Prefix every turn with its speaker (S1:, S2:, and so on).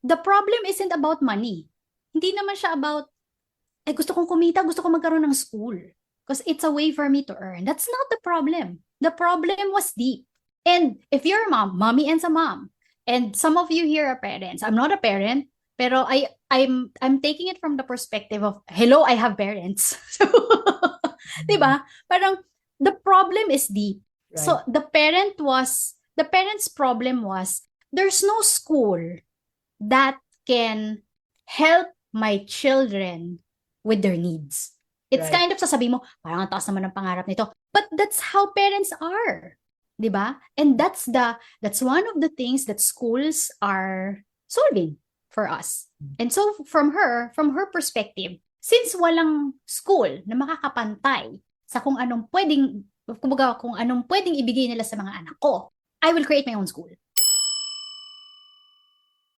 S1: the problem isn't about money. Hindi naman siya about, ay gusto kong kumita, gusto kong magkaroon ng school. Because it's a way for me to earn. That's not the problem. The problem was deep. And if you're a mom, mommy and a mom, and some of you here are parents. I'm not a parent, pero I'm taking it from the perspective of, hello, I have parents. So, di ba? Parang the problem is deep.
S2: Right.
S1: So the parents' problem was there's no school that can help my children with their needs. It's
S2: Right.
S1: kind of sasabihin mo, parang ang taas naman ng pangarap nito. But that's how parents are. 'Di ba? And that's one of the things that schools are solving for us. And so from her perspective, since walang school na makakapantay sa kung anong pwedeng ibigay nila sa mga anak ko, I will create my own school.